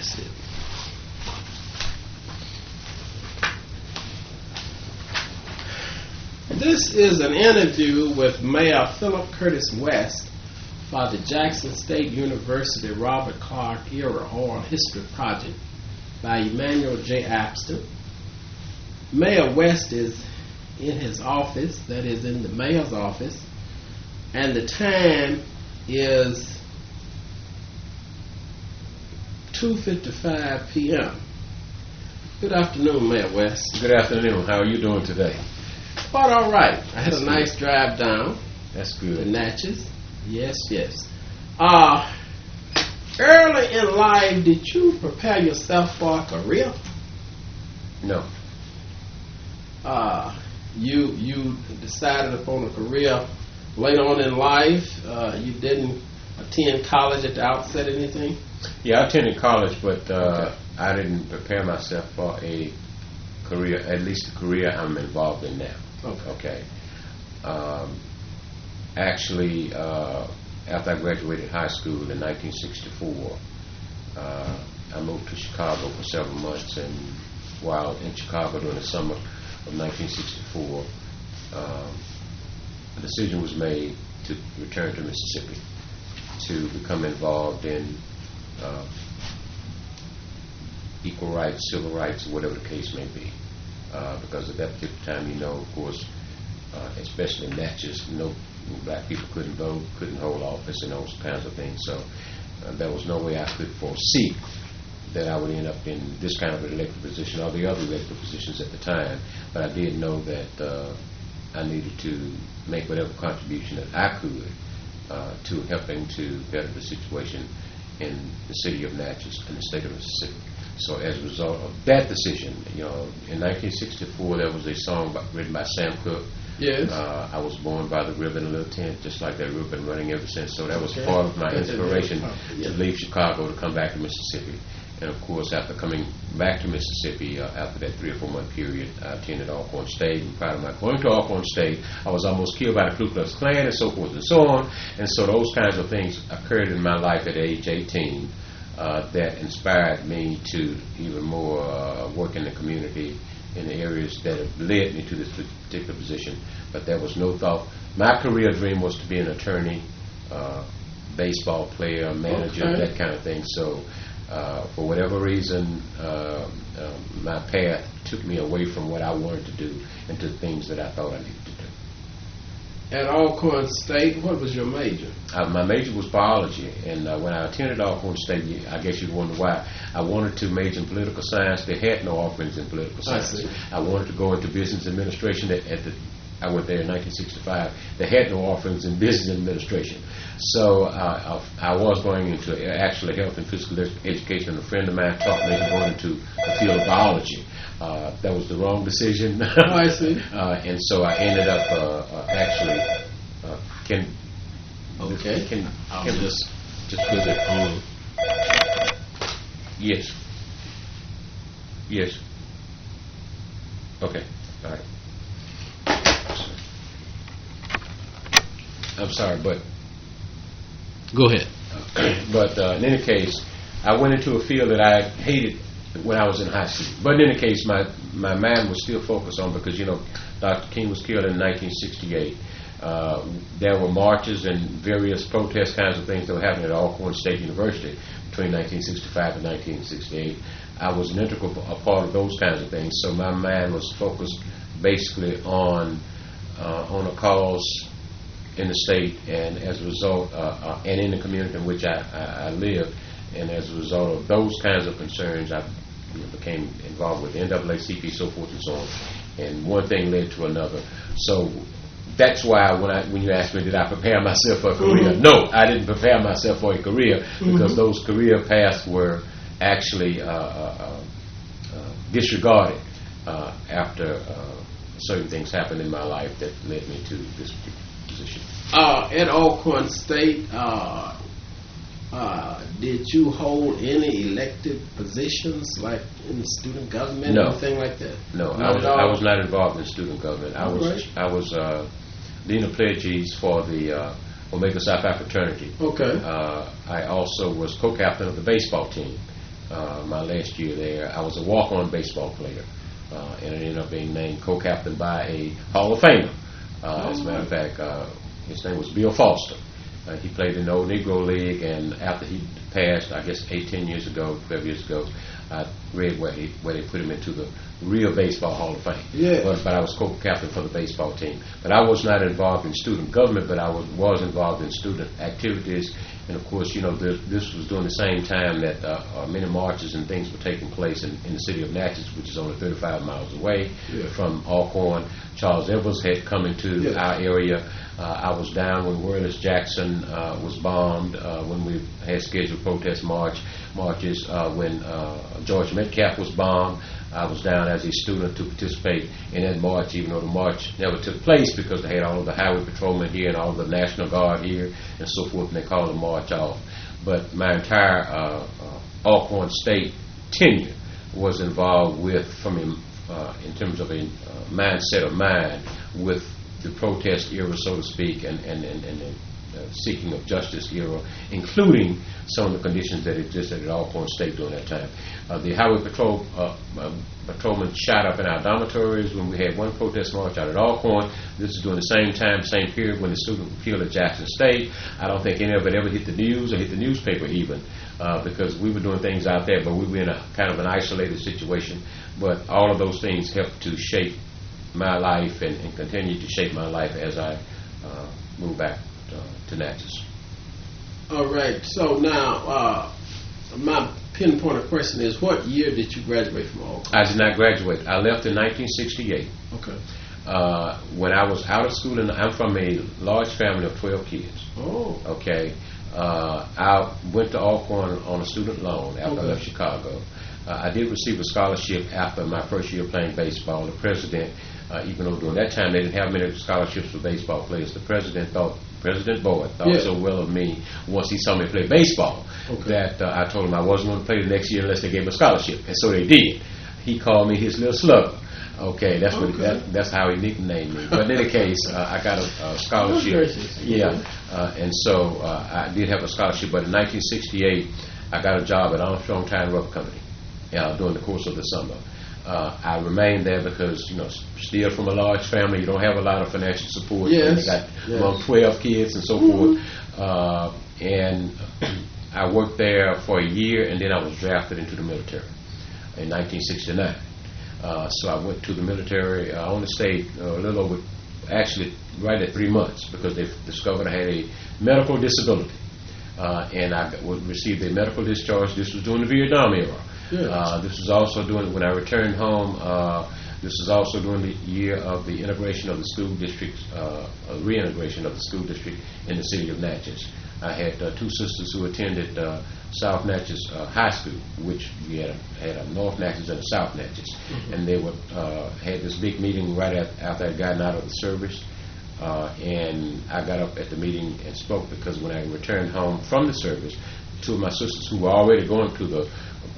sit. This is an interview with Mayor Phillip Curtis West for the Jackson State University Robert Clark Era Oral History Project by Emanuel J. Abston. Mayor West is in his office, that is in the mayor's office, and the time is 2:55 p.m. Good afternoon, Mayor West. Good afternoon. How are you doing today? Quite all right. I had a nice drive down. That's good. To Natchez. Yes. Early in life, did you prepare yourself for a career? No. You decided upon a career later on in life. You didn't attend college at the outset or anything? Yeah, I attended college, but I didn't prepare myself for a career, at least the career I'm involved in now. Okay. Actually, after I graduated high school in 1964, I moved to Chicago for several months, and while in Chicago during the summer of 1964, a decision was made to return to Mississippi to become involved in equal rights, civil rights, whatever the case may be. Because at that particular time, of course, especially in Natchez, black people couldn't vote, couldn't hold office, and those kinds of things. So there was no way I could foresee that I would end up in this kind of an elected position or the other elected positions at the time. But I did know that I needed to make whatever contribution that I could to helping to better the situation in the city of Natchez and the state of Mississippi. So as a result of that decision, in 1964 there was a song written by Sam Cooke. Yes. I was born by the river in a little tent, just like that river, been running ever since. So that was part of my inspiration to leave Chicago to come back to Mississippi. And of course, after coming back to Mississippi, after that 3 or 4 month period, I attended Alcorn State. And prior to my going to Alcorn State, I was almost killed by the Ku Klux Klan and so forth and so on. And so those kinds of things occurred in my life at age 18 that inspired me to even more work in the community in the areas that have led me to this particular position. But there was no thought. My career dream was to be an attorney, baseball player, manager, that kind of thing. So for whatever reason, my path took me away from what I wanted to do into things that I thought I needed to do. At Alcorn State, what was your major? My major was biology, and when I attended Alcorn State, I guess you'd wonder why. I wanted to major in political science. They had no offerings in political science. I wanted to go into business administration. I went there in 1965. They had no offerings in business administration. So I was going into actually health and physical education, and a friend of mine taught me to go into the field of biology. That was the wrong decision. I see. And so I ended up actually can just put it on. Yes. Okay. All right. I'm sorry, but go ahead. But in any case, I went into a field that I hated when I was in high school. But in any case, my mind was still focused on, because Dr. King was killed in 1968. There were marches and various protest kinds of things that were happening at Alcorn State University between 1965 and 1968. I was an integral part of those kinds of things. So my mind was focused basically on a cause in the state, and as a result, and in the community in which I live, and as a result of those kinds of concerns, I became involved with the NAACP, so forth and so on, and one thing led to another. So that's why when you asked me, did I prepare myself for a career? Mm-hmm. No, I didn't prepare myself for a career, because those career paths were actually disregarded after certain things happened in my life that led me to this particular position. At Alcorn State, did you hold any elected positions, like in the student government or anything like that? No, I was not involved in student government. I was Dean of Pledges for the Omega Psi Phi fraternity. Okay. I also was co-captain of the baseball team my last year there. I was a walk-on baseball player, and I ended up being named co-captain by a Hall of Famer. As a matter of fact, his name was Bill Foster. He played in the old Negro League, and after he passed, I guess 18 years ago, 12 years ago, I read where they put him into the real Baseball Hall of Fame. Yeah. But I was co-captain for the baseball team. But I was not involved in student government, but I was involved in student activities. And of course, this was during the same time that many marches and things were taking place in the city of Natchez, which is only 35 miles away from Alcorn. Charles Evans had come into our area. I was down when Worley Jackson was bombed, when we had scheduled protest marches, when George Metcalf was bombed. I was down as a student to participate in that march, even though the march never took place because they had all of the highway patrolmen here and all of the National Guard here and so forth, and they called the march off. But my entire Alcorn State tenure was involved with, in terms of a mindset of mind, with the protest era, so to speak, and the seeking of justice era, including some of the conditions that existed at Alcorn State during that time. The highway patrolmen shot up in our dormitories when we had one protest march out at Alcorn. This is during the same time, same period when the students were killed at Jackson State. I don't think any of it ever hit the news or hit the newspaper even, because we were doing things out there, but we were in a kind of an isolated situation. But all of those things helped to shape my life and continue to shape my life as I moved back to Natchez. All right. So now, my pinpoint question is, what year did you graduate from Alcorn? I did not graduate. I left in 1968. Okay. When I was out of school, and I'm from a large family of 12 kids. Oh. Okay. I went to Alcorn on a student loan after I left Chicago. I did receive a scholarship after my first year playing baseball. The president, even though during that time they didn't have many scholarships for baseball players, President Boyd thought so well of me once he saw me play baseball that I told him I wasn't going to play the next year unless they gave me a scholarship, and so they did. He called me his little slugger. Okay, that's how he nicknamed me. But in any case, I got a scholarship. And so I did have a scholarship. But in 1968, I got a job at Armstrong Tire and Rubber Company during the course of the summer. I remained there because, still from a large family, you don't have a lot of financial support. Yes. They got among 12 kids and so forth. And I worked there for a year, and then I was drafted into the military in 1969. So I went to the military. I only stayed a little over, actually right at 3 months, because they discovered I had a medical disability. And I received a medical discharge. This was during the Vietnam era. This was also when I returned home. This was also during the year of the integration of the school district, reintegration of the school district in the city of Natchez. I had two sisters who attended South Natchez High School, which we had a North Natchez and a South Natchez, and they had this big meeting right after I'd gotten out of the service. And I got up at the meeting and spoke because when I returned home from the service, two of my sisters who were already going to the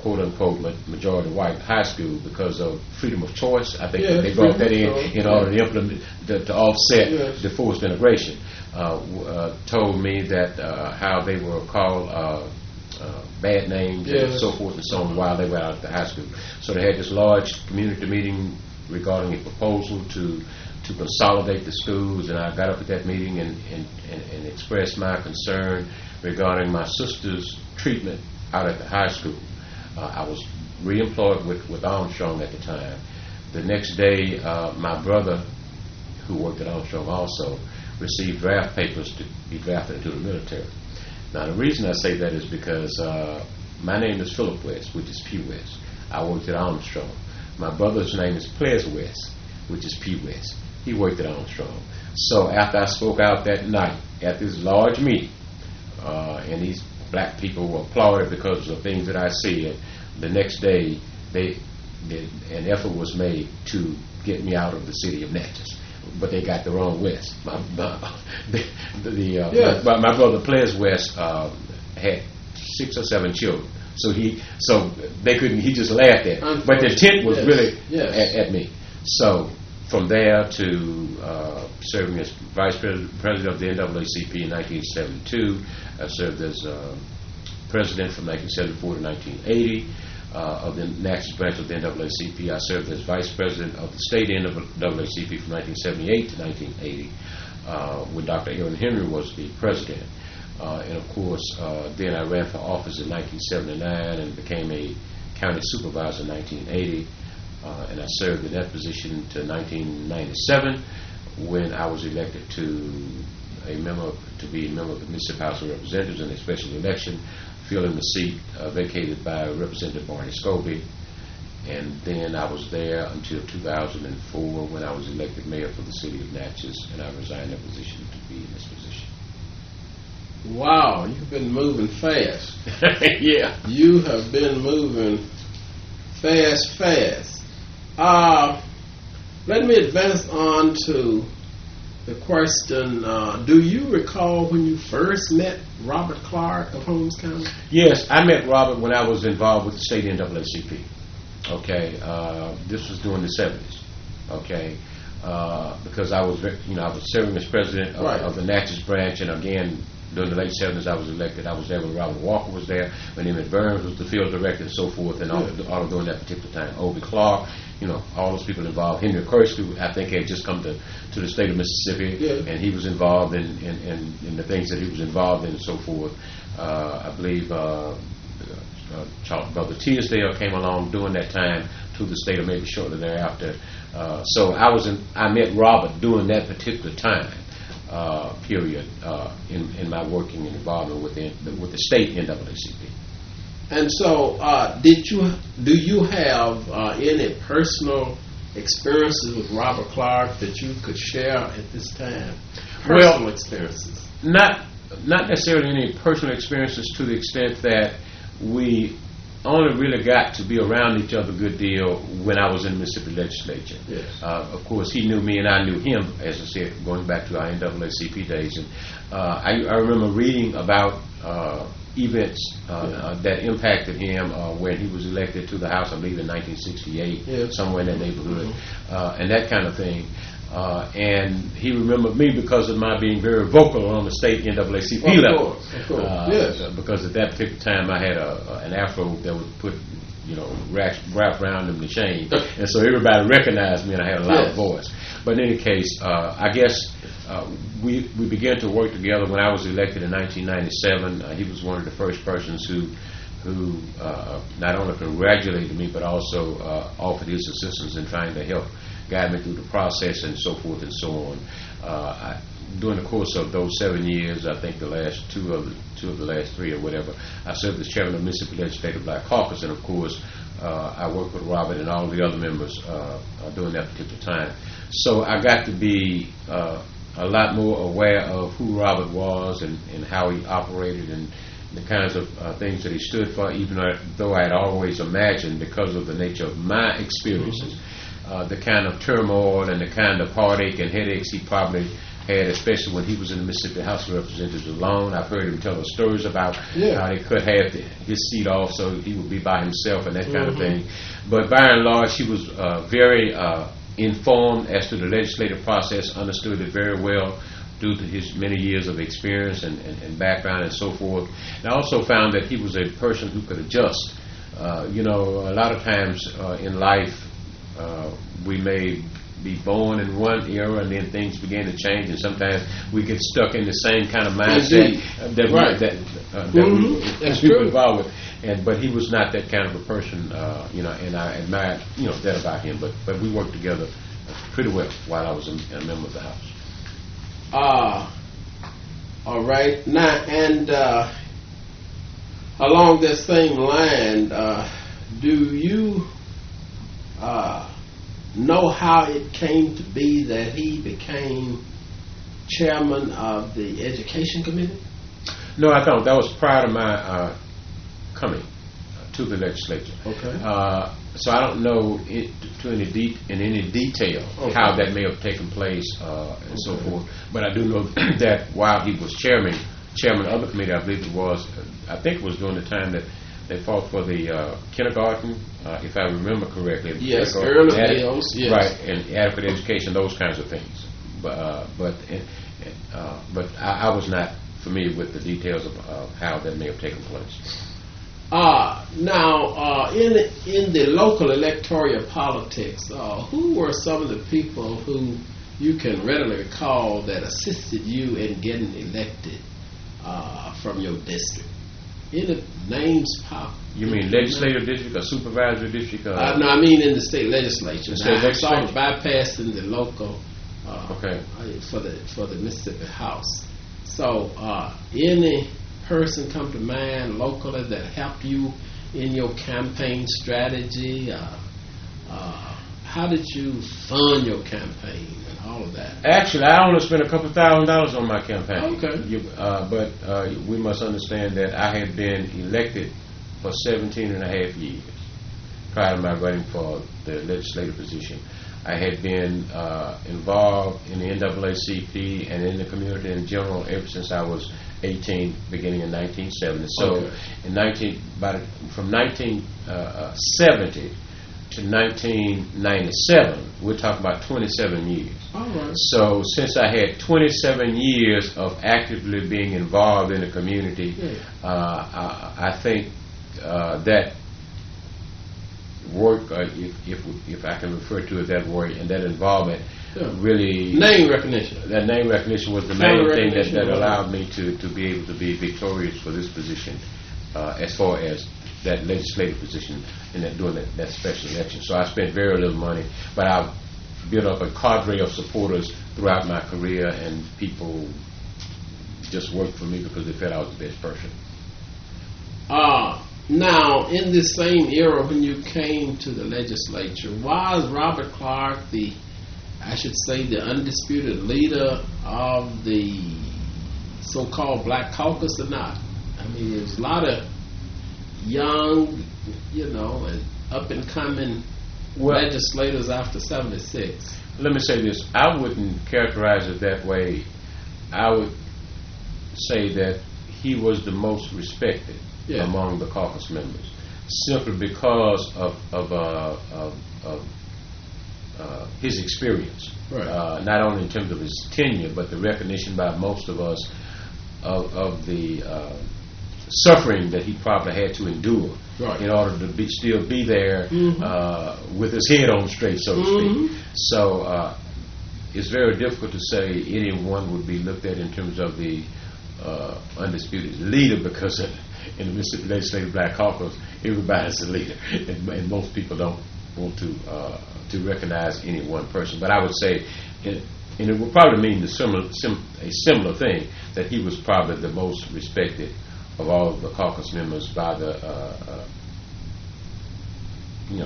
quote-unquote majority white high school because of freedom of choice, I think they brought that in order to implement, to offset the forced integration, told me that how they were called bad names and so forth and so on while they were out at the high school. So they had this large community meeting regarding a proposal to consolidate the schools, and I got up at that meeting and expressed my concern regarding my sister's treatment out at the high school. I was reemployed with Armstrong at the time. The next day, my brother, who worked at Armstrong also, received draft papers to be drafted into the military. Now, the reason I say that is because my name is Phillip West, which is P. West. I worked at Armstrong. My brother's name is Ples West, which is P. West. He worked at Armstrong. So after I spoke out that night at this large meeting, and these black people were applauded because of things that I said, the next day an effort was made to get me out of the city of Natchez. But they got the wrong West. My brother Ples West had 6 or 7 children. So they couldn't. He just laughed at me. But the intent was really at me. So from there to serving as vice president of the NAACP in 1972, I served as president from 1974 to 1980 of the Natchez branch of the NAACP. I served as vice president of the state NAACP from 1978 to 1980, when Dr. Aaron Henry was the president. And of course, then I ran for office in 1979 and became a county supervisor in 1980. And I served in that position to 1997, when I was elected to be a member of the Mississippi House of Representatives in a special election, filling the seat vacated by Representative Barney Scobie. And then I was there until 2004, when I was elected mayor for the city of Natchez, and I resigned that position to be in this position. Wow, you've been moving fast. Yeah. You have been moving fast. Let me advance on to the question, do you recall when you first met Robert Clark of Holmes County? Yes, I met Robert when I was involved with the state NAACP. Okay, this was during the 70s. Okay, because I was serving as president of the Natchez branch, and again, during the late 70s, I was elected. I was there when Robert Walker was there, when Emmett Burns was the field director, and so forth, and all during that particular time. Obie Clark, all those people involved. Henry Kirsch, who I think had just come to the state of Mississippi, and he was involved in the things that he was involved in, and so forth. I believe Brother Tearsdale came along during that time to the state, or maybe shortly thereafter. So I met Robert during that particular time. Period in my working and involvement with the state NAACP. And so, do you have any personal experiences with Robert Clark that you could share at this time? Personal experiences. Not necessarily any personal experiences, to the extent that we only really got to be around each other a good deal when I was in the Mississippi legislature. Yes. Of course, he knew me and I knew him, as I said, going back to our NAACP days. And I remember reading about events that impacted him when he was elected to the House, I believe in 1968, somewhere in that neighborhood, and that kind of thing. And he remembered me because of my being very vocal on the state NAACP level. Of course. Yes. Because at that particular time I had an afro that would put, wrap around in the chain, and so everybody recognized me, and I had a loud voice. But in any case, I guess we began to work together when I was elected in 1997. He was one of the first persons who not only congratulated me, but also offered his assistance in trying to help guide me through the process, and so forth and so on. During the course of those 7 years, I think the last two of the last three or whatever, I served as chairman of the Mississippi Legislative Black Caucus, and of course, I worked with Robert and all the other members during that particular time. So I got to be a lot more aware of who Robert was and how he operated, and the kinds of things that he stood for, even though I had always imagined, because of the nature of my experiences, the kind of turmoil and the kind of heartache and headaches he probably had, especially when he was in the Mississippi House of Representatives alone. I've heard him tell us stories about how they could have his seat off so he would be by himself and that kind of thing. But by and large, he was very informed as to the legislative process, understood it very well due to his many years of experience and background and so forth. And I also found that he was a person who could adjust. A lot of times in life, we may be born in one era and then things begin to change, and sometimes we get stuck in the same kind of mindset that we're involved with. But he was not that kind of a person, and I admired that about him. But we worked together pretty well while I was a member of the House. All right. Now, and along this same line, do you know how it came to be that he became chairman of the Education Committee? No, I don't. That was prior to my coming to the legislature. Okay. So I don't know in any detail how that may have taken place and so forth. But I do know that while he was chairman of the committee, I believe it was, I think it was during the time that they fought for the kindergarten, if I remember correctly. Yes, early meals. Yes. Right, and adequate education, those kinds of things. But I was not familiar with the details of how that may have taken place. Now, in the local electoral politics, who were some of the people who you can readily recall that assisted you in getting elected from your district? Any names pop? You mean legislative district or supervisory district? No, I mean in the state legislature. The state legislature? Sort of bypassing the local okay. for the Mississippi House. So, any person come to mind locally that helped you in your campaign strategy? How did you fund your campaign and all of that? Actually, I only spent a couple $1,000s on my campaign. Okay. But we must understand that I had been elected for 17 and a half years prior to my running for the legislative position. I had been involved in the NAACP and in the community in general ever since I was 18, beginning in 1970. So, okay. From 1970 to 1997, we're talking about 27 years. All right. So, since I had 27 years of actively being involved in the community, I think that work, if I can refer to it that way, and that involvement, really name recognition. That name recognition was the main thing that allowed me to be able to be victorious for this position, as far as that legislative position and doing that special election. So I spent very little money, but I built up a cadre of supporters throughout my career, and people just worked for me because they felt I was the best person. Now, in this same era when you came to the legislature, was Robert Clark the undisputed leader of the so-called Black Caucus or not? I mean, there's a lot of young, and up-and-coming legislators after 76. Let me say this. I wouldn't characterize it that way. I would say that he was the most respected among the caucus members, simply because of his experience, right. Not only in terms of his tenure, but the recognition by most of us of the suffering that he probably had to endure in order to still be there with his head on straight, so to speak. So it's very difficult to say anyone would be looked at in terms of the undisputed leader, because in the Mississippi Legislative Black Caucus, everybody's a leader, and most people don't want to recognize any one person. But I would say, and it would probably mean a similar thing, that he was probably the most respected of all of the caucus members by the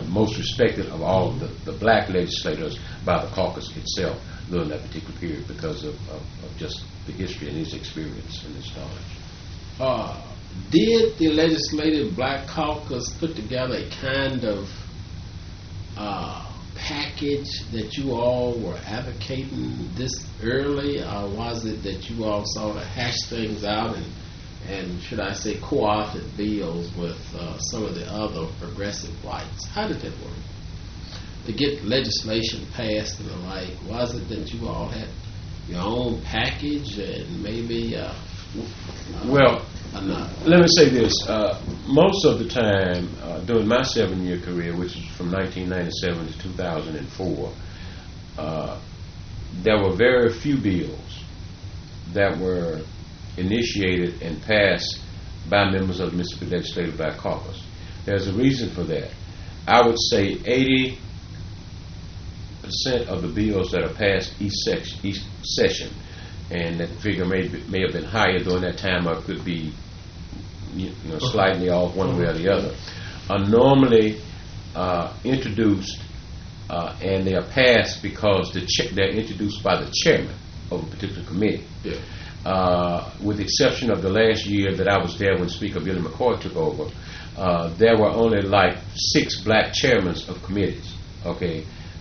most respected of all of the black legislators by the caucus itself during that particular period, because of just the history and his experience and his knowledge. Did the Legislative Black Caucus put together a kind of package that you all were advocating this early, or was it that you all sort of hashed things out and should I say co-authored bills with some of the other progressive whites? How did that work? To get legislation passed and the like, was it that you all had your own package and maybe well, let me say this. Most of the time, during my 7-year career, which is from 1997 to 2004, there were very few bills that were initiated and passed by members of the Mississippi Legislative Black Caucus. There's a reason for that. I would say 80% of the bills that are passed each session, and that figure may have been higher during that time, or could be slightly off one way or the other, are normally introduced and they are passed because they're introduced by the chairman of a particular committee. With the exception of the last year that I was there when Speaker Billy McCoy took over, there were only like 6 black chairmen of committees,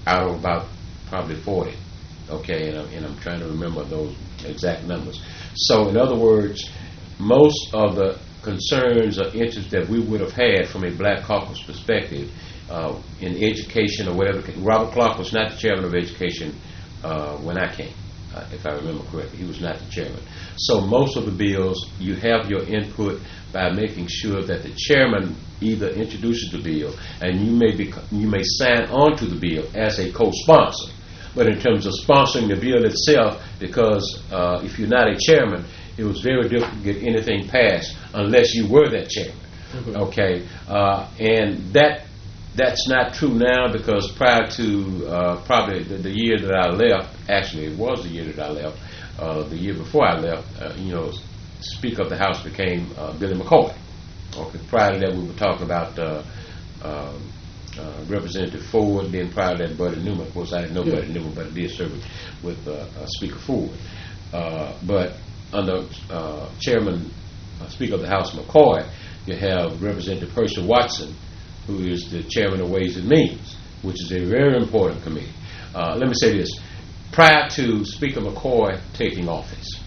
out of about probably 40, and I'm trying to remember those exact numbers. So in other words, most of the concerns or interests that we would have had from a black caucus perspective in education or whatever, Robert Clark was not the chairman of education when I came. if I remember correctly. He was not the chairman. So most of the bills, you have your input by making sure that the chairman either introduces the bill, and you may sign on to the bill as a co-sponsor. But in terms of sponsoring the bill itself, because if you're not a chairman, it was very difficult to get anything passed unless you were that chairman. Okay, and that's not true now, because prior to probably the year that I left, actually it was the year that I left, the year before I left, Speaker of the House became Billy McCoy. Okay, prior to that we were talking about Representative Ford, then prior to that Buddy Newman. Of course I didn't know Buddy Newman, but I did serve with Speaker Ford. But under Chairman Speaker of the House McCoy, you have Representative Percy Watson, who is the chairman of Ways and Means, which is a very important committee. Let me say this. Prior to Speaker McCoy taking office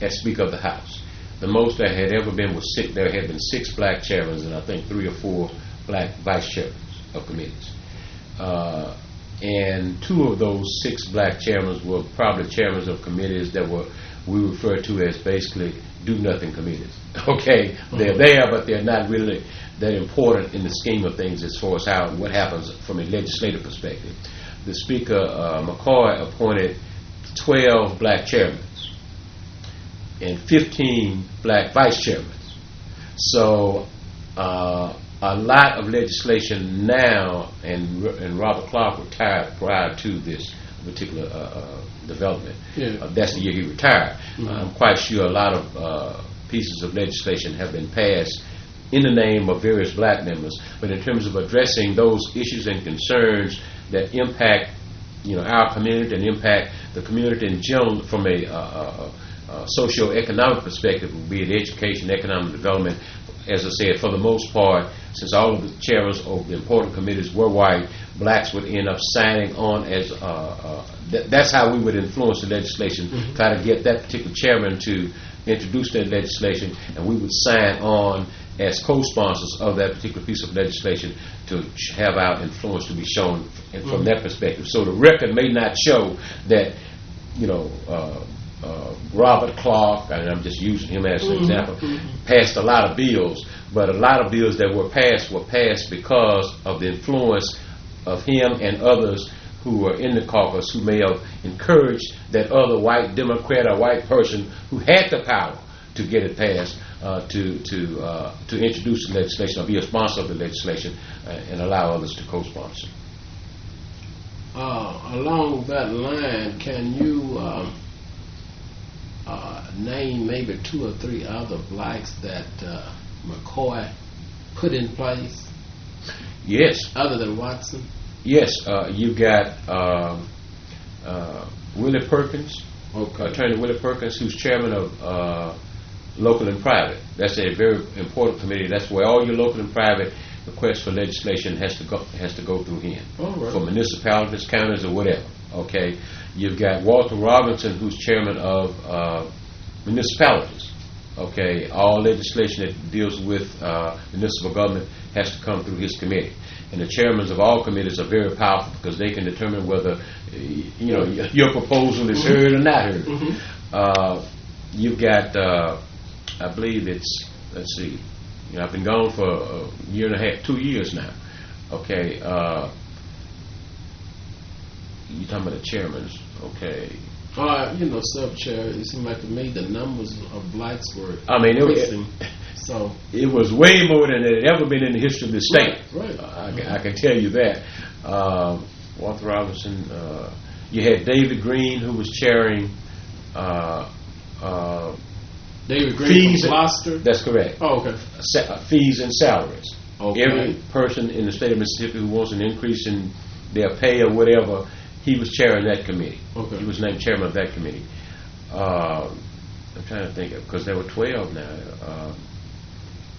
as Speaker of the House, the most there had ever been was six. There had been 6 black chairmen and I think 3 or 4 black vice chairmen of committees. And 2 of those 6 black chairmen were probably chairmen of committees that we refer to as basically do-nothing committees. Okay, they're there, but they're not really that important in the scheme of things as far as what happens from a legislative perspective. The Speaker, McCoy, appointed 12 black chairmen and 15 black vice chairmen. So a lot of legislation now, and Robert Clark retired prior to this particular development. That's the year he retired. I'm quite sure a lot of pieces of legislation have been passed in the name of various black members, but in terms of addressing those issues and concerns that impact our community and impact the community in general from a socio-economic perspective, be it education, economic development, as I said, for the most part, since all of the chairmen of the important committees were white, blacks would end up signing on as that's how we would influence the legislation, try to get that particular chairman to introduce that legislation, and we would sign on as co-sponsors of that particular piece of legislation to have our influence to be shown from that perspective. So the record may not show that, Robert Clark, and I'm just using him as an example, passed a lot of bills, but a lot of bills that were passed because of the influence of him and others who were in the caucus who may have encouraged that other white Democrat or white person who had the power to get it passed to introduce the legislation or be a sponsor of the legislation and allow others to co-sponsor. Along that line, can you name maybe 2 or 3 other blacks that McCoy put in place? Yes. Other than Watson? Yes. You've got Willie Perkins, Attorney Willie Perkins, who's chairman of Local and Private. That's a very important committee. That's where all your local and private requests for legislation has to go through him. Right. For municipalities, counties, or whatever. Okay. You've got Walter Robinson, who's chairman of municipalities. Okay. All legislation that deals with municipal government has to come through his committee. And the chairmen of all committees are very powerful because they can determine whether your proposal is heard or not heard. You've got, I believe it's, let's see, I've been gone for a year and a half, 2 years now. Okay, you're talking about the chairmen, okay. Sub-chair, it seemed like to me the numbers of blacks were increasing. So it was way more than it had ever been in the history of the state. Right. I can tell you that. Walter Robinson. You had David Green, who was chairing. David Green from Gloucester? That's correct. Oh, okay. Fees and salaries. Okay. Every person in the state of Mississippi who wants an increase in their pay or whatever, he was chairing that committee. Okay. He was named chairman of that committee. I'm trying to think of, because there were 12 now.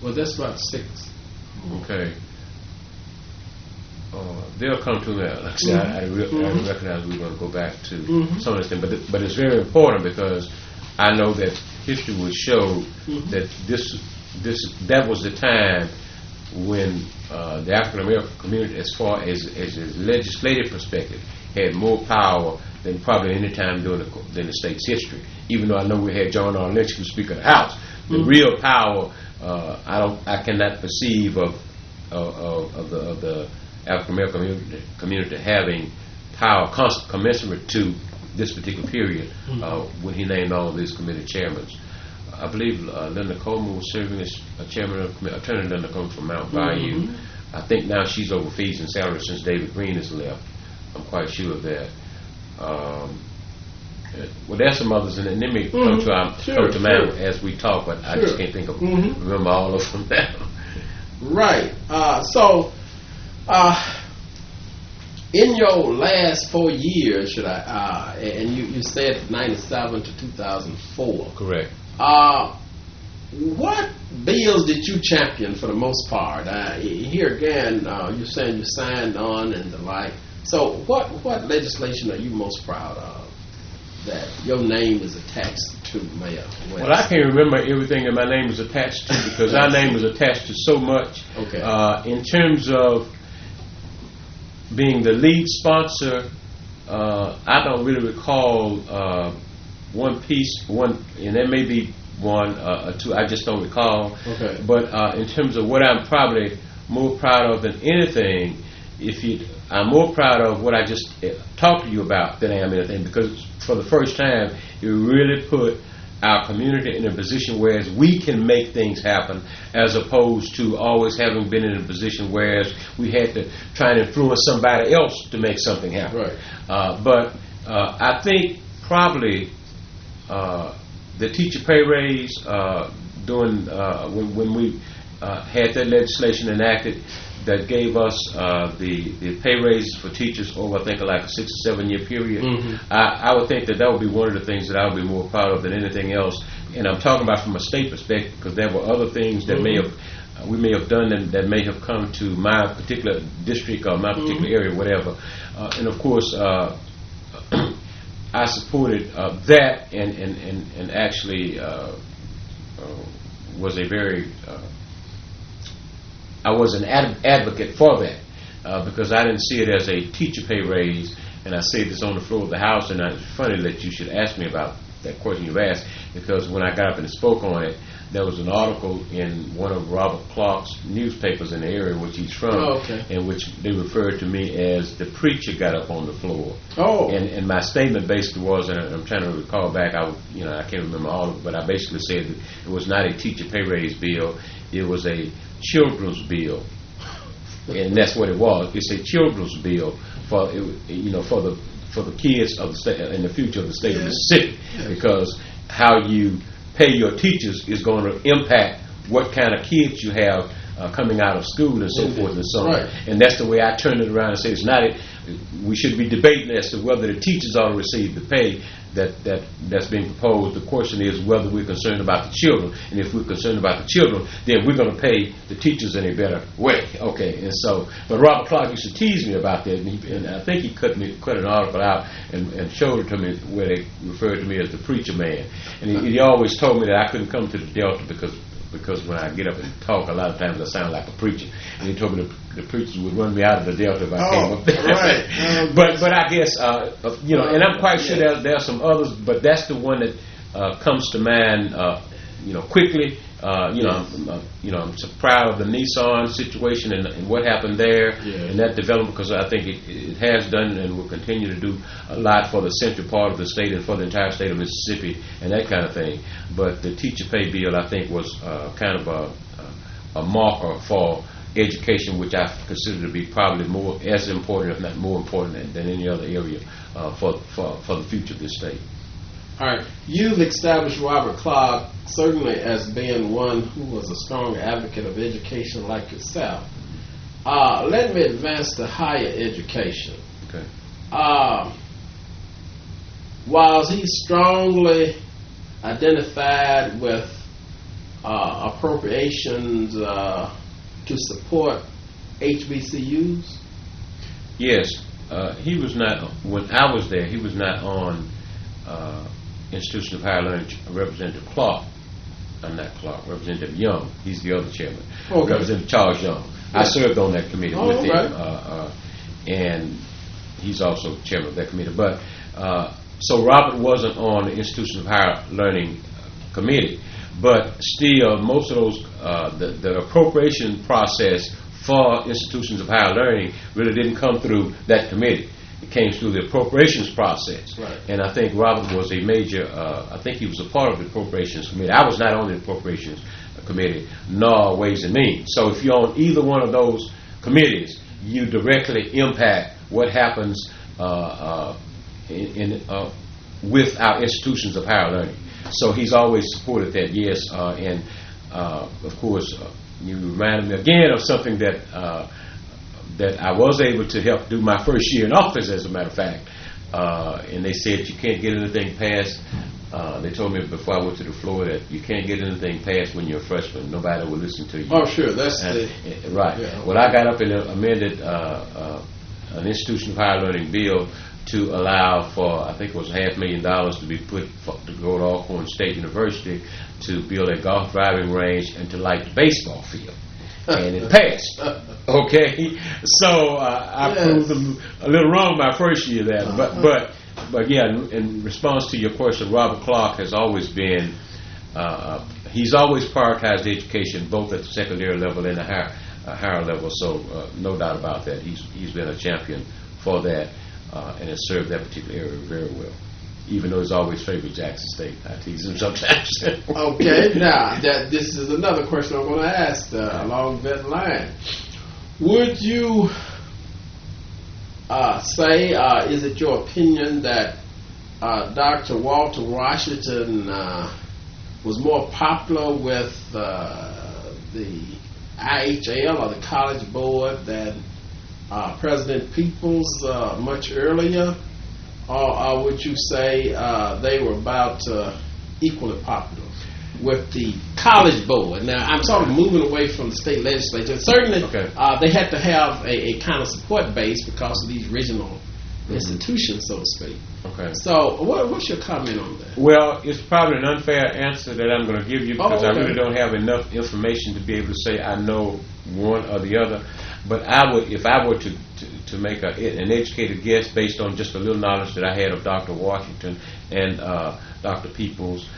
Well, that's about 6. Okay. They'll come to me. Like I said, I recognize we're going to go back to some of this thing, but it's very important because I know that history will show that that was the time when the African American community, as far as a legislative perspective, had more power than probably any time during the state's history. Even though I know we had John R. Lynch, who was Speaker of the House, the real power I cannot perceive of the African American community having power commensurate to this particular period when he named all of these committee chairmen. I believe Linda Coleman was serving as chairman of the committee. Attorney Linda Coleman from Mount Bayou. I think now she's over fees and salaries since David Green has left. I'm quite sure of that. Well, there's some others, and they may come to mind as we talk, but I just can't think of remember all of them now. Right. In your last 4 years, and you said 97 to 2004. Correct. What bills did you champion for the most part? Here again, you're saying you signed on and the like. So what legislation are you most proud of that your name is attached to, Mayor West? Well, I can't remember everything that my name is attached to because our name is attached to so much. Okay. In terms of being the lead sponsor, I don't really recall one piece, and there may be one or two, I just don't recall. Okay. But in terms of what I'm probably more proud of than anything, I'm more proud of what I just talked to you about than I am anything, because for the first time, it really put our community in a position where we can make things happen, as opposed to always having been in a position where we had to try and influence somebody else to make something happen. Right. But I think probably the teacher pay raise during when we had that legislation enacted that gave us the pay raises for teachers over, I think, like a 6 or 7 year period. I would think that would be one of the things that I would be more proud of than anything else. And I'm talking about from a state perspective, because there were other things that we may have done that may have come to my particular district or my particular area, whatever. And of course, I supported that, and actually was a very I was an advocate for that because I didn't see it as a teacher pay raise. And I say this on the floor of the House, and it's funny that you should ask me about that question you've asked, because when I got up and spoke on it, there was an article in one of Robert Clark's newspapers in the area in which he's from, in which they referred to me as the preacher got up on the floor. And my statement basically was, and I'm trying to recall back, I can't remember all of it, but I basically said that it was not a teacher pay raise bill, it was a children's bill. And that's what it was. It's a children's bill for the kids of the state in the future of the state of Mississippi, because how you pay your teachers is going to impact what kind of kids you have coming out of school and so forth and so on. And that's the way I turn it around and say we should be debating as to whether the teachers ought to receive the pay that's being proposed. The question is whether we're concerned about the children, and if we're concerned about the children, then we're going to pay the teachers in a better way. And so, but Robert Clark used to tease me about that, and I think he cut an article out and showed it to me where they referred to me as the preacher man, and he always told me that I couldn't come to the Delta because when I get up and talk, a lot of times I sound like a preacher. And he told me the preachers would run me out of the Delta if I came up there. But I guess, and I'm quite sure there are some others, but that's the one that comes to mind, quickly. I'm so proud of the Nissan situation and what happened there and that development, because I think it has done and will continue to do a lot for the central part of the state and for the entire state of Mississippi and that kind of thing. But the teacher pay bill, I think, was kind of a marker for education, which I consider to be probably more as important, if not more important, than any other area for the future of this state. All right. You've established Robert Clark certainly as being one who was a strong advocate of education like yourself. Let me advance to higher education. Okay. While he's strongly identified with appropriations to support HBCUs? Yes. He was not, when I was there, he was not on Institution of Higher Learning. Representative Representative Young. He's the other chairman. Representative Charles Young. I served on that committee with him, and he's also chairman of that committee. But So Robert wasn't on the Institutions of Higher Learning committee, but still most of those the appropriation process for institutions of higher learning really didn't come through that committee. It came through the appropriations process. Right. And I think Robert was a major, I think he was a part of the appropriations committee. I was not on the appropriations committee, nor Ways and Means. So if you're on either one of those committees, you directly impact what happens with our institutions of higher learning. So he's always supported that, yes. And of course, you reminded me again of something that I was able to help do my first year in office, as a matter of fact. And they said you can't get anything passed. They told me before I went to the floor that you can't get anything passed when you're a freshman. Nobody will listen to you. Oh, sure. That's right. Yeah. Well, I got up and amended an institution of higher learning bill to allow for, I think it was $500,000 to be put to go to Alcorn State University to build a golf driving range and to light the baseball field. And it passed. Okay, so I proved them a little wrong my first year there. But yeah, in response to your question, Robert Clark has always been, he's always prioritized education both at the secondary level and the higher level. So no doubt about that. He's been a champion for that and has served that particular area very well. Even though he's always favored Jackson State. I tease him sometimes. Okay, now, this is another question I'm going to ask along that line. Would you say, is it your opinion that Dr. Walter Washington was more popular with the IHL or the College Board than President Peoples much earlier? Or would you say they were about equally popular with the College Board? Now, I'm sort of moving away from the state legislature. Certainly, they had to have a kind of support base because of these regional institutions, so to speak. Okay. So, what's your comment on that? Well, it's probably an unfair answer that I'm going to give you because I really don't have enough information to be able to say I know one or the other. But I would, if I were to make an educated guess based on just a little knowledge that I had of Dr. Washington and Dr. Peoples,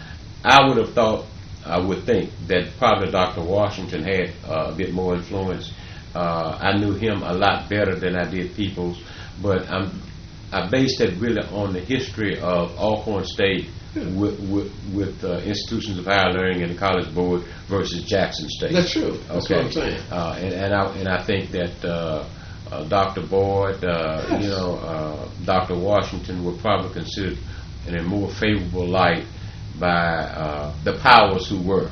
I would think that probably Dr. Washington had a bit more influence. I knew him a lot better than I did Peoples, but I based it really on the history of Alcorn State with institutions of higher learning and the College Board versus Jackson State. That's true. That's what I'm saying. And I think that Dr. Boyd, Dr. Washington were probably considered in a more favorable light by the powers who were,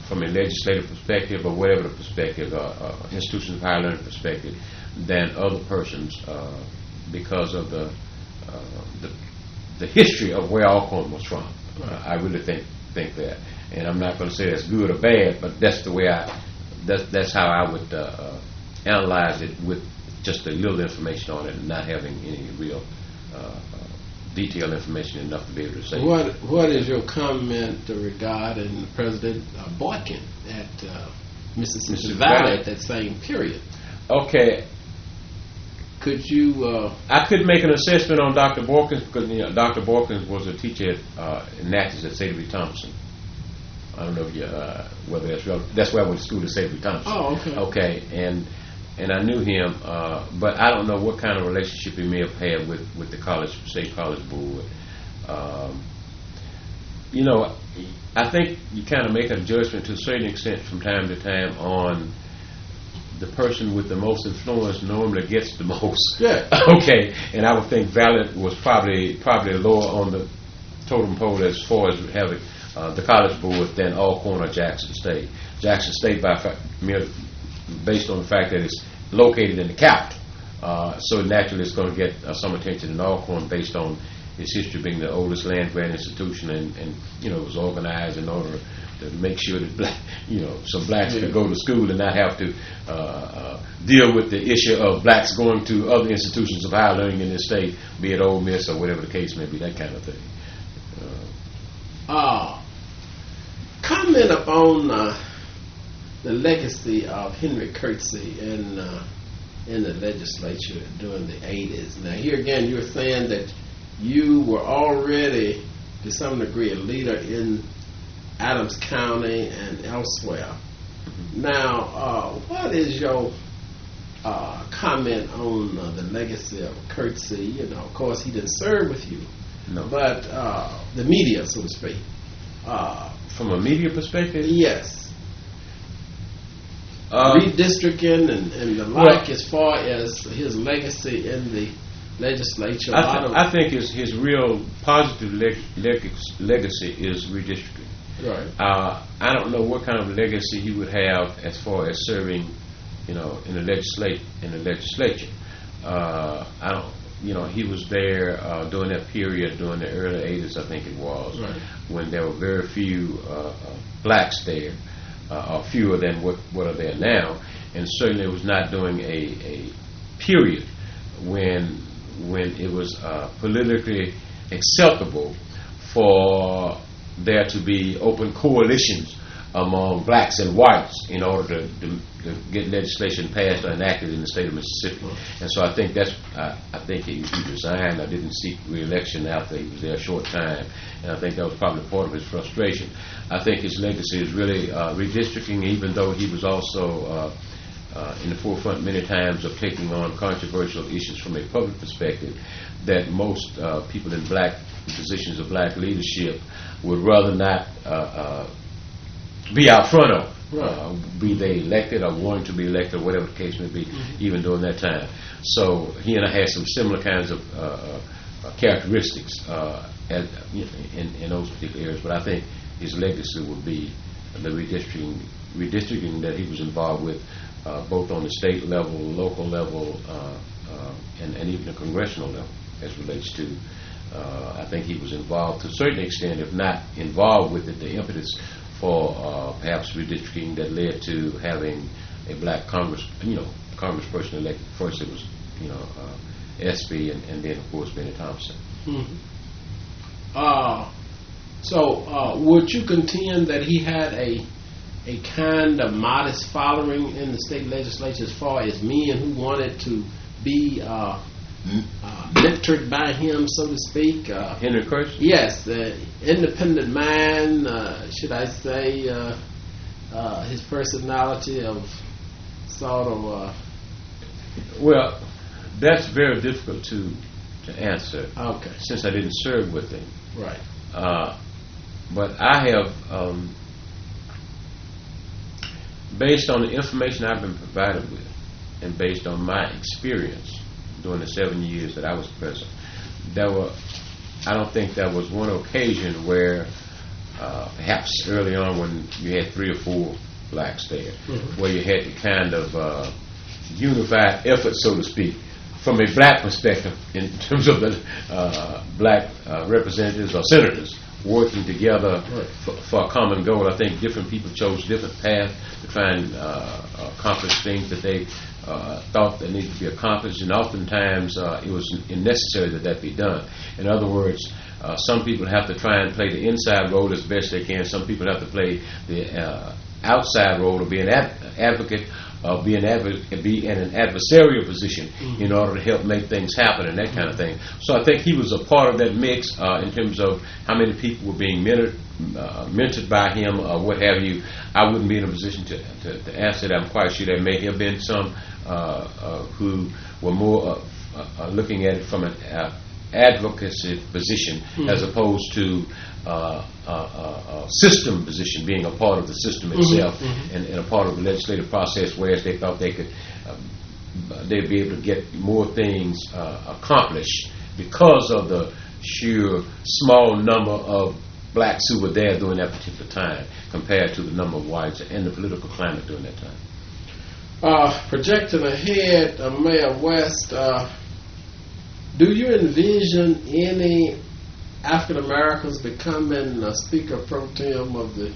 from a legislative perspective or whatever the perspective, institutions of higher learning perspective, than other persons because of the history of where Alcorn was from. I really think that, and I'm not going to say that's good or bad, but that's the way that's how I would analyze it with just a little information on it and not having any real detailed information enough to be able to say. What is your comment regarding President Boykin at Mississippi Valley at that same period? Okay. Could you? I couldn't make an assessment on Dr. Borkins because Dr. Borkins was a teacher in Natchez at Sadie Thompson. I don't know if whether that's relevant. That's where I went to school, to Sadie Thompson. Oh, okay. Okay, and I knew him, but I don't know what kind of relationship he may have had with the State College Board. I think you kind of make a judgment to a certain extent from time to time on the person with the most influence normally gets the most. Yeah. Okay, and I would think Valley was probably lower on the totem pole as far as having the College Board than Alcorn or Jackson State. Jackson State, based on the fact that it's located in the capital, so naturally it's going to get some attention in Alcorn based on its history being the oldest land-grant institution, and it was organized in order to make sure that some blacks could go to school and not have to deal with the issue of blacks going to other institutions of higher learning in this state, be it Ole Miss or whatever the case may be, that kind of thing. Comment upon the legacy of Henry Curtsey in the legislature during the 80s. Now, here again, you're saying that you were already, to some degree, a leader in Adams County and elsewhere. Now, what is your comment on the legacy of Courtesy? You know, of course, he didn't serve with you, No. but the media, so to speak. From a media perspective? Yes. Redistricting and the like, as far as his legacy in the legislature. I think his real positive legacy is redistricting. Right. I don't know what kind of legacy he would have as far as serving, in the legislature. I don't. He was there during that period, during the early '80s, I think it was, right, when there were very few blacks there, or fewer than what are there now, and certainly it was not during a period when it was politically acceptable for there to be open coalitions among blacks and whites in order to get legislation passed or enacted in the state of Mississippi. And so I think he resigned. I didn't seek re-election after he was there a short time, and I think that was probably part of his frustration. I think his legacy is really redistricting, even though he was also in the forefront many times of taking on controversial issues from a public perspective that most people in black positions of black leadership would rather not be out front of, right, be they elected or wanting to be elected, or whatever the case may be, even during that time. So he and I had some similar kinds of characteristics in those particular areas, but I think his legacy would be the redistricting that he was involved with, both on the state level, local level, and even the congressional level, as relates to. I think he was involved to a certain extent, if not involved with it, the impetus for perhaps redistricting that led to having a black congressperson elected. First it was, SB, and then of course Benny Thompson. So would you contend that he had a kind of modest following in the state legislature as far as men who wanted to be mentored by him, so to speak? Henry Curtis? Yes, independent man, should I say, his personality of sort of... Well, that's very difficult to answer. Okay. Since I didn't serve with him. Right. But I have, based on the information I've been provided with, and based on my experience during the 7 years that I was president, I don't think there was one occasion where, perhaps early on when you had 3 or 4 blacks there, where you had the kind of unified effort, so to speak, from a black perspective, in terms of the black representatives or senators working together for a common goal. I think different people chose different paths to try and accomplish things that they thought that needed to be accomplished, and oftentimes it was necessary that be done. In other words, some people have to try and play the inside role as best they can. Some people have to play the outside role of being an advocate, be in an adversarial position in order to help make things happen and that kind of thing. So I think he was a part of that mix in terms of how many people were being mentored by him or what have you. I wouldn't be in a position to answer that. I'm quite sure there may have been some who were more looking at it from an advocacy position as opposed to a system position, being a part of the system itself and a part of the legislative process, whereas they thought they'd be able to get more things accomplished because of the sheer small number of blacks who were there during that particular time compared to the number of whites and the political climate during that time. Projecting ahead, Mayor West, do you envision any African Americans becoming Speaker Pro Tem of the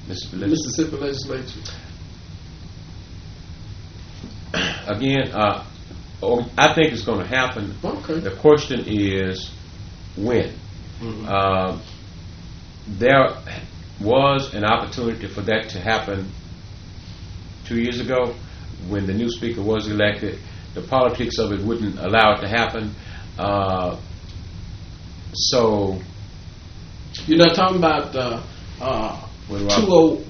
Mississippi Legislature? Again, I think it's going to happen. Okay. The question is when. There was an opportunity for that to happen 2 years ago when the new speaker was elected. The politics of it wouldn't allow it to happen. So you're not talking about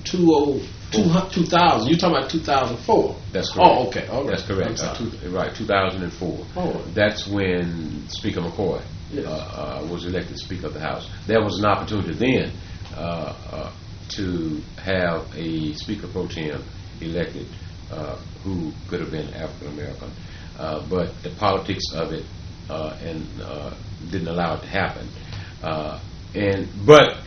2000. You're talking about 2004. That's correct. Oh, okay. All right. That's correct. Right, 2004. Oh. That's when Speaker McCoy was elected Speaker of the House. There was an opportunity then to have a Speaker pro tem elected who could have been African American, but the politics of it didn't allow it to happen. But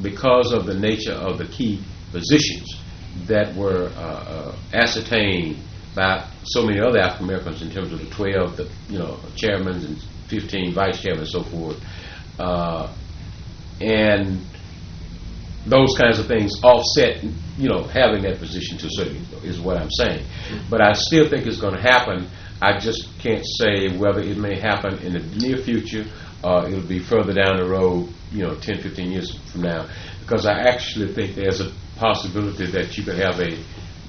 because of the nature of the key positions that were ascertained by so many other African Americans in terms of the 12, chairmen and 15 vice chairmen and so forth, and those kinds of things offset, having that position to a certain is what I'm saying. But I still think it's going to happen. I just can't say whether it may happen in the near future or it'll be further down the road, 10, 15 years from now, because I actually think there's a possibility that you could have a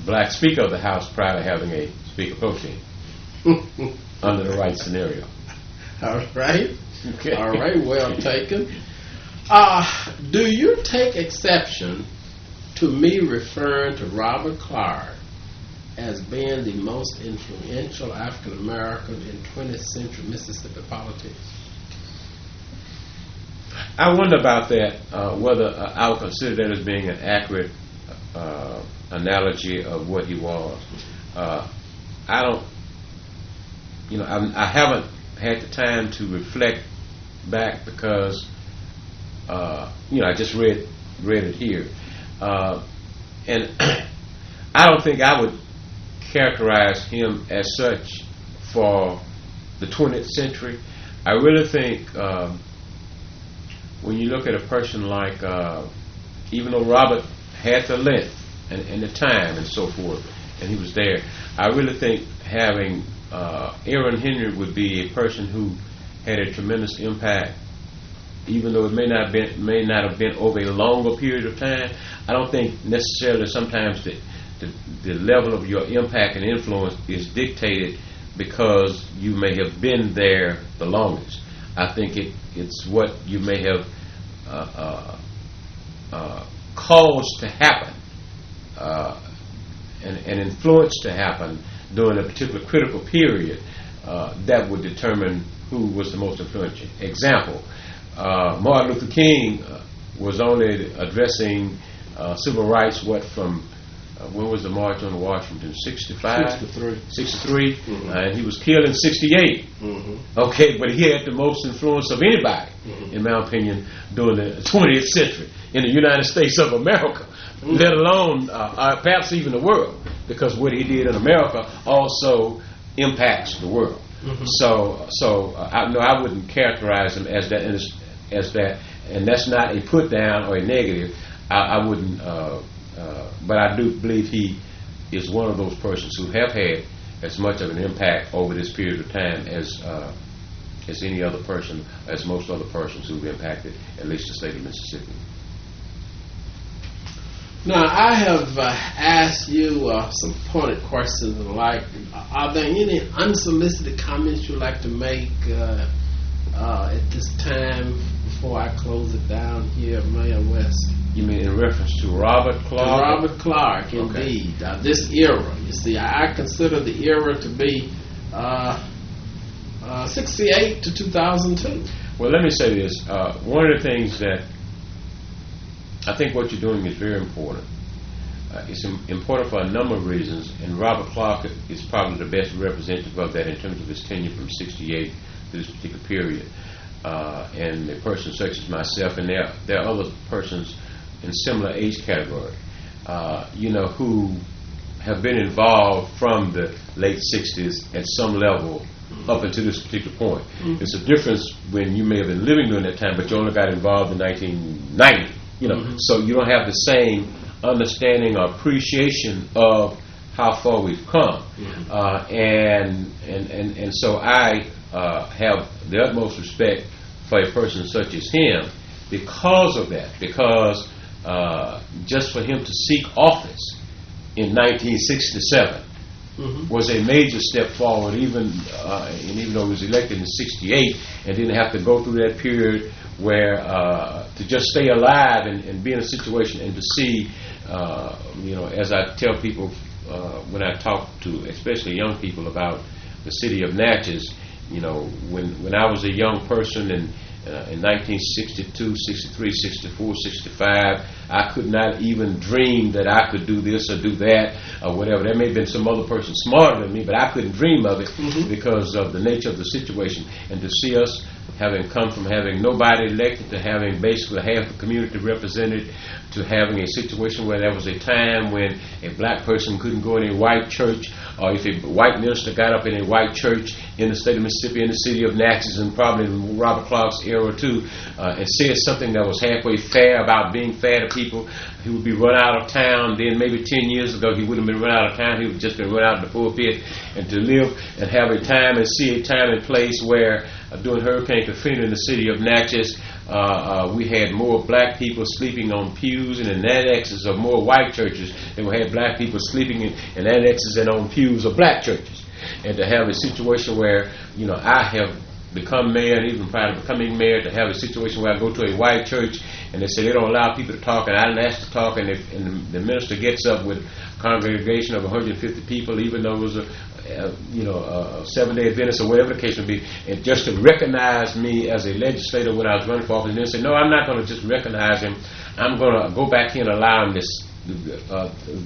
black Speaker of the House prior to having a Speaker pro tem under the right scenario. All right. Okay. All right. Well taken. Do you take exception to me referring to Robert Clark as being the most influential African American in 20th century Mississippi politics? I wonder about that, whether I would consider that as being an accurate analogy of what he was. I don't, I haven't had the time to reflect back because, I just read it here. And I don't think I would characterize him as such for the 20th century. I really think when you look at a person like, even though Robert had the length and the time and so forth, and he was there, I really think having Aaron Henry would be a person who had a tremendous impact, even though it may not have been over a longer period of time. I don't think necessarily sometimes the level of your impact and influence is dictated because you may have been there the longest. I think it's what you may have caused to happen and influenced to happen during a particular critical period that would determine who was the most influential. Example, Martin Luther King was only addressing civil rights, from when was the March on Washington? 65? 63. Mm-hmm. And he was killed in 68. Mm-hmm. Okay, but he had the most influence of anybody, in my opinion, during the 20th century in the United States of America, let alone perhaps even the world, because what he did in America also impacts the world. Mm-hmm. So I wouldn't characterize him as that, and that's not a put down or a negative. I wouldn't. But I do believe he is one of those persons who have had as much of an impact over this period of time as any other person, as most other persons who've impacted at least the state of Mississippi. Now, I have asked you some pointed questions like, are there any unsolicited comments you'd like to make at this time before I close it down here, Mayor West? You mean in reference to Robert Clark? Robert Clark, indeed. Okay. This era. You see, I consider the era to be 68 to 2002. Well, let me say this. One of the things that I think what you're doing is very important. It's important for a number of reasons, and Robert Clark is probably the best representative of that in terms of his tenure from 68 to this particular period. And a person such as myself, and there are other persons in similar age category, who have been involved from the late 60s at some level up until this particular point. Mm-hmm. It's a difference when you may have been living during that time, but you only got involved in 1990. So you don't have the same understanding or appreciation of how far we've come. Mm-hmm. And so I have the utmost respect for a person such as him because of that. Because just for him to seek office in 1967 was a major step forward, even though he was elected in '68 and didn't have to go through that period where to just stay alive and be in a situation and to see, as I tell people when I talk to especially young people about the city of Natchez, when I was a young person and in 1962, 63, 64, 65, I could not even dream that I could do this or do that or whatever. There may have been some other person smarter than me, but I couldn't dream of it because of the nature of the situation. And to see us having come from having nobody elected to having basically half the community represented, to having a situation where there was a time when a black person couldn't go in a white church, or if a white minister got up in a white church in the state of Mississippi, in the city of Natchez, and probably in Robert Clark's era too, and said something that was halfway fair about being fair to people, he would be run out of town. Then maybe 10 years ago he wouldn't have been run out of town, he would have just been run out of the pulpit. And to live and have a time and see a time and place where during Hurricane Katrina in the city of Natchez, we had more black people sleeping on pews and in annexes of more white churches than we had black people sleeping in annexes and on pews of black churches. And to have a situation where, I have become mayor, and even prior to becoming mayor, to have a situation where I go to a white church and they say they don't allow people to talk, and I didn't ask to talk, and the minister gets up with a congregation of 150 people, even though it was a 7-day Adventist or whatever the case may be, and just to recognize me as a legislator when I was running for office, and then say, no, I'm not going to just recognize him, I'm going to go back here and allow him this,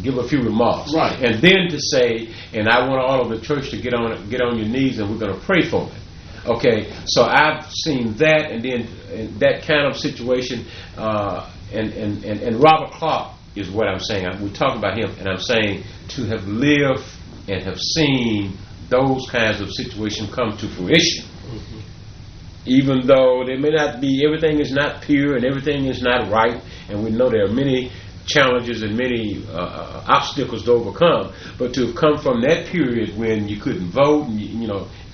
give a few remarks. Right. And then to say, and I want all of the church to get on your knees and we're going to pray for him. Okay, so I've seen that, and then that kind of situation, and Robert Clark is what I'm saying. We talk about him, and I'm saying to have lived and have seen those kinds of situations come to fruition. Even though there may not be, everything is not pure and everything is not right, and we know there are many challenges and many obstacles to overcome, but to have come from that period when you couldn't vote, and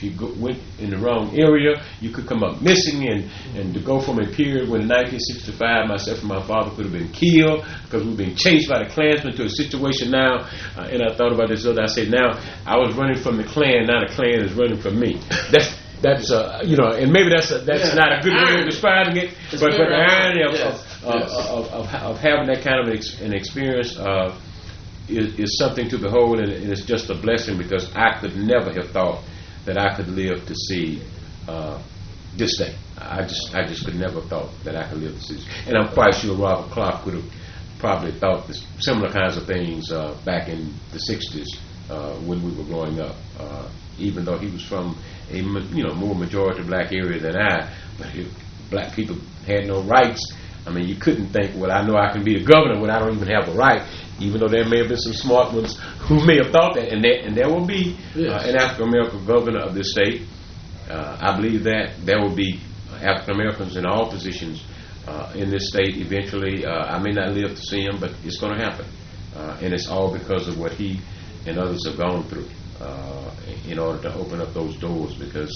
if you went in the wrong area, you could come up missing, and to go from a period when in 1965 myself and my father could have been killed because we were being chased by the Klansmen, to a situation now, and I thought about this other, I said, now I was running from the Klan, now the Klan is running from me. That's and maybe that's not a good way of describing it, but the irony of having that kind of an experience is something to behold, and it's just a blessing, because I could never have thought that I could live to see this day. I just could never have thought that I could live to see this. And I'm quite sure Robert Clark would have probably thought similar kinds of things back in the 60s when we were growing up. Even though he was from a more majority black area than I, but black people had no rights. I mean, you couldn't think, well, I know I can be the governor when I don't even have a right, even though there may have been some smart ones who may have thought that, and there will be an African-American governor of this state. I believe that there will be African-Americans in all positions in this state eventually. I may not live to see him, but it's going to happen, and it's all because of what he and others have gone through in order to open up those doors, because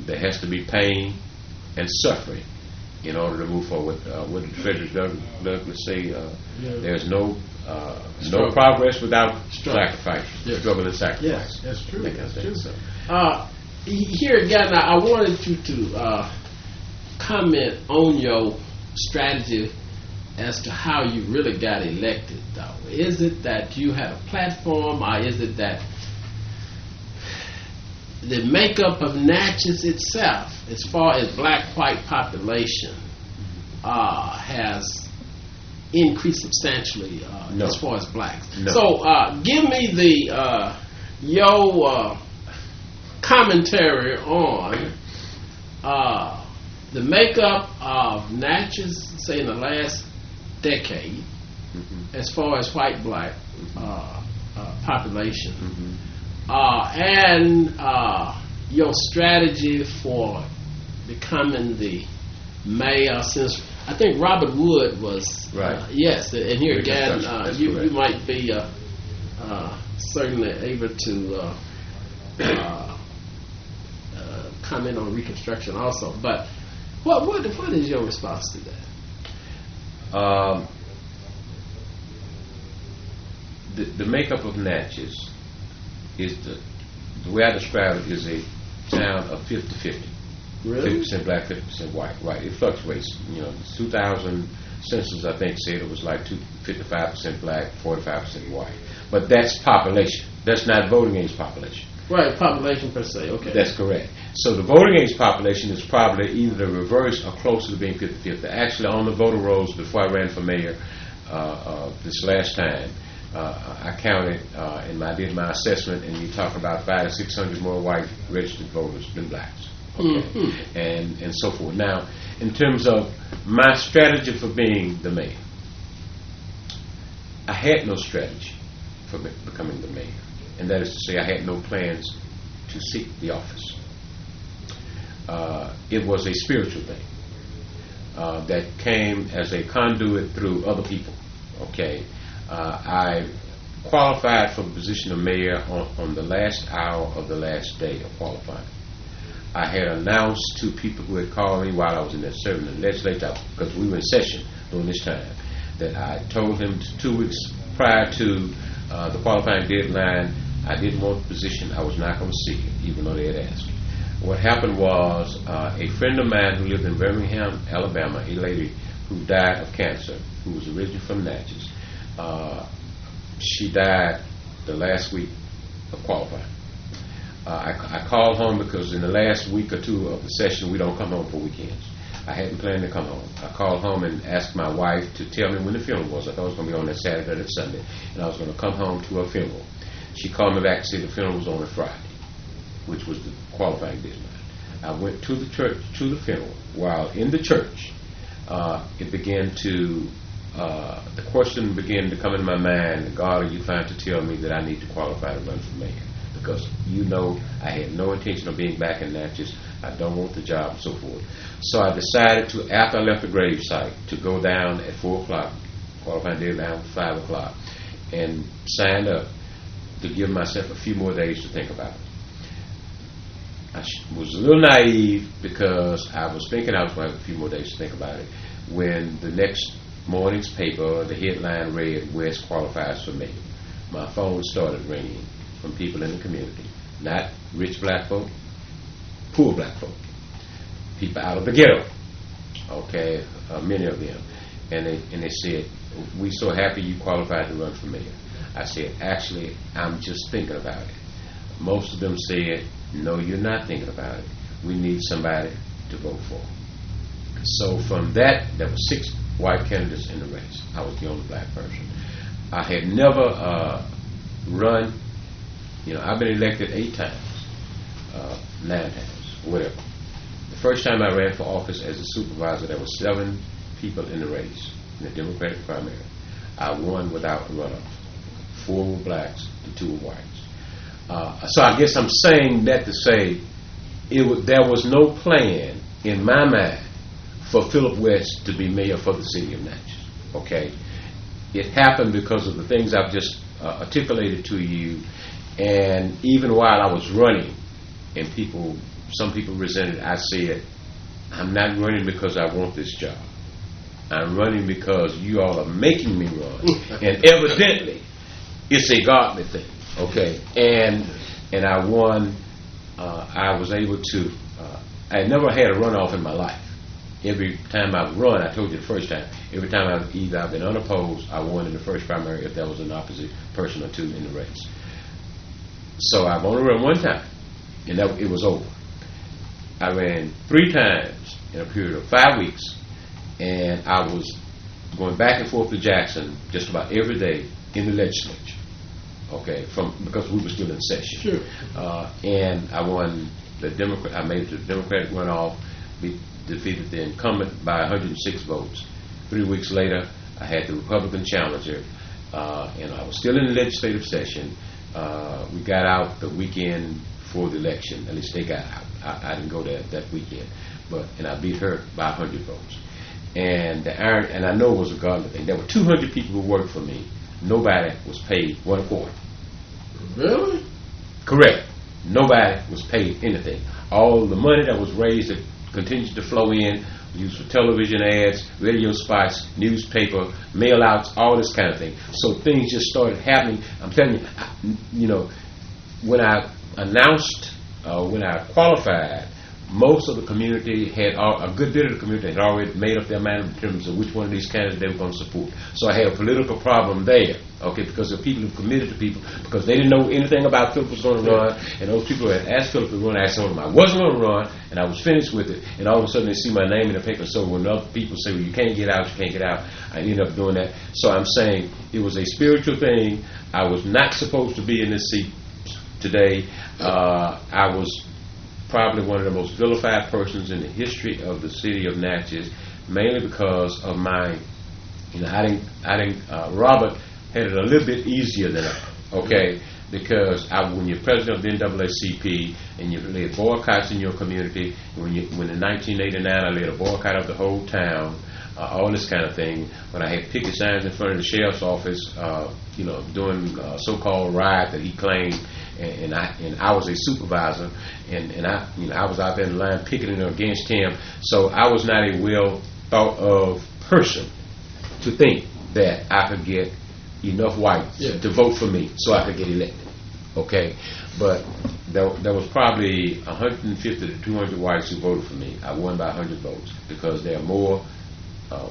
there has to be pain and suffering in order to move forward. What did Frederick Douglass say? There's no progress without sacrifice. Yes. Struggle and sacrifice. Yes, that's true. That's true. So. Here again, I wanted you to comment on your strategy as to how you really got elected, though. Is it that you had a platform, or is it that the makeup of Natchez itself, as far as black-white population, has increased substantially as far as blacks? No. So give me your commentary on the makeup of Natchez, say in the last decade, as far as white-black population, and your strategy for becoming the mayor, since I think Robert Wood was right. Yes, and here again, you might be certainly able to comment on Reconstruction also. But what is your response to that? the makeup of Natchez is the way I describe it is a town of 50-50. Really? 50% black, 50% white. Right. It fluctuates. You know, the 2000 census, I think, said it was like 55% black, 45% white. But that's population. That's not voting age population. Right, population per se. Okay. That's correct. So the voting age population is probably either the reverse or closer to being 50-50. Actually, on the voter rolls before I ran for mayor this last time, I counted and I did my assessment, and you talk about 500 to 600 more white registered voters than blacks. Okay. And so forth. Now, in terms of my strategy for being the mayor, I had no strategy for becoming the mayor. And that is to say, I had no plans to seek the office. It was a spiritual thing that came as a conduit through other people. Okay, I qualified for the position of mayor on the last hour of the last day of qualifying. I had announced to people who had called me while I was in there serving in the legislature, because we were in session during this time, that I told them 2 weeks prior to the qualifying deadline, I didn't want the position. I was not going to seek it, even though they had asked. What happened was a friend of mine who lived in Birmingham, Alabama, a lady who died of cancer, who was originally from Natchez, she died the last week of qualifying. I called home because in the last week or two of the session, we don't come home for weekends. I hadn't planned to come home. I called home and asked my wife to tell me when the funeral was. I thought it was going to be on that Saturday or that Sunday, and I was going to come home to her funeral. She called me back to say the funeral was on a Friday, which was the qualifying deadline. I went to the church, to the funeral. While in the church, it began to, the question began to come in my mind, God, are you trying to tell me that I need to qualify to run for mayor? Because you know I had no intention of being back in Natchez. I don't want the job and so forth. So I decided to, after I left the grave site, to go down at 4 o'clock, qualifying deadline was 5 o'clock, and signed up to give myself a few more days to think about it. I was a little naive because I was thinking I was going to have a few more days to think about it when the next morning's paper, the headline read, West qualifies for mayor. My phone started ringing from people in the community, not rich black folk, poor black folk, people out of the ghetto, okay, many of them, and they said, we're so happy you qualified to run for mayor. I said, actually, I'm just thinking about it. Most of them said, no, you're not thinking about it. We need somebody to vote for. So from that, there were 6 white candidates in the race. I was the only black person. I had never run. You know, I've been elected 8 times, 9 times, whatever. The first time I ran for office as a supervisor, there were 7 people in the race, in the Democratic primary. I won without a runoff. 4 were blacks, and 2 were whites. So I guess I'm saying that to say there was no plan in my mind for Phillip West to be mayor for the city of Natchez. Okay, it happened because of the things I've just articulated to you, and even while I was running, and some people resented, I said, I'm not running because I want this job. I'm running because you all are making me run, and evidently, it's a godly thing. Okay, and I won. I was able to. I never had a runoff in my life. Every time I would run, I told you the first time, every time I've been unopposed, I won in the first primary if there was an opposite person or 2 in the race. So I've only run 1 time, and it was over. I ran 3 times in a period of 5 weeks, and I was going back and forth to Jackson just about every day in the legislature. Okay, because we were still in session. Sure. And I won the Democrat. I made the Democratic runoff. We defeated the incumbent by 106 votes. 3 weeks later, I had the Republican challenger, and I was still in the legislative session. We got out the weekend before the election. At least they got out. I didn't go there that weekend, and I beat her by 100 votes. And and I know it was a godly thing. There were 200 people who worked for me. Nobody was paid 1/4. Really? Correct. Nobody was paid anything. All the money that was raised that continued to flow in used for television ads, radio spots, newspaper, mail outs, all this kind of thing. So things just started happening. I'm telling you, when I announced, when I qualified, most of the community a good bit of the community had already made up their mind in terms of which one of these candidates they were going to support. So I had a political problem there, okay, because the people who committed to people, because they didn't know anything about Phillip was going to run, and those people who had asked Phillip to run, I told them I wasn't going to run, and I was finished with it, and all of a sudden they see my name in the paper. So when other people say, well, you can't get out, I ended up doing that. So I'm saying it was a spiritual thing. I was not supposed to be in this seat today. I was probably one of the most vilified persons in the history of the city of Natchez, mainly because of my, Robert had it a little bit easier than I, okay, because when you're president of the NAACP and you led boycotts in your community, when in 1989 I led a boycott of the whole town, all this kind of thing, when I had picket signs in front of the sheriff's office, doing a so-called riot that he claimed, and I was a supervisor, and I was out there in the line picketing against him. So I was not a well thought of person to think that I could get enough whites to vote for me so I could get elected. Okay, but there was probably 150 to 200 whites who voted for me. I won by 100 votes because there are more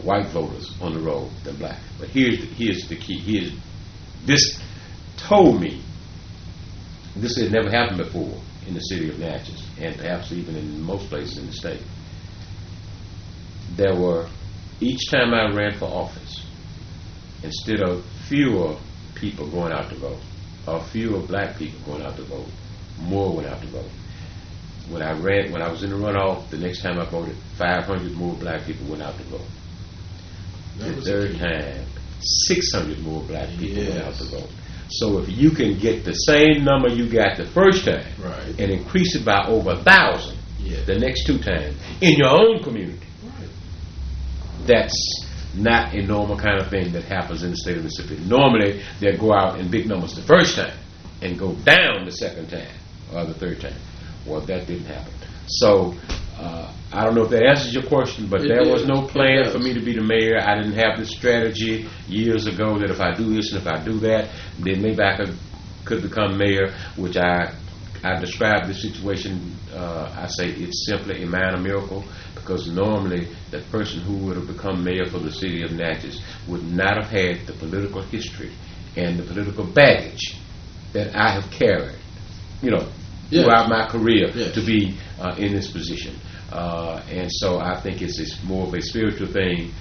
white voters on the roll than black. But here's the key. This told me. This had never happened before in the city of Natchez, and perhaps even in most places in the state. There were, each time I ran for office, instead of fewer people going out to vote, or fewer black people going out to vote, more went out to vote. When I was in the runoff, the next time I voted, 500 more black people went out to vote. The third time, 600 more black people went out to vote. So if you can get the same number you got the first time, and increase it by over 1,000 the next two times in your own community, that's not a normal kind of thing that happens in the state of Mississippi. Normally, they go out in big numbers the first time and go down the second time or the third time. Well, that didn't happen. So I don't know if that answers your question, but there was no plan for me to be the mayor. I didn't have this strategy years ago that if I do this and if I do that, then maybe I could become mayor, which I described the situation. I say it's simply a minor miracle, because normally the person who would have become mayor for the city of Natchez would not have had the political history and the political baggage that I have carried, throughout my career to be in this position. And so I think it's more of a spiritual thing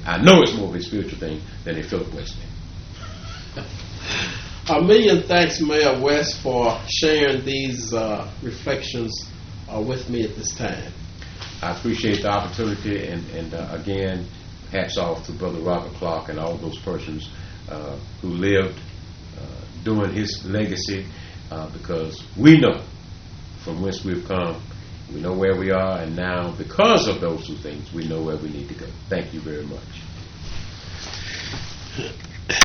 I know it's more of a spiritual thing than a Phillip West thing. A million thanks, Mayor West, for sharing these reflections with me at this time. I appreciate the opportunity, and again, hats off to Brother Robert Clark and all those persons who lived doing his legacy, because we know from whence we've come, we know where we are, and now because of those two things, we know where we need to go. Thank you very much.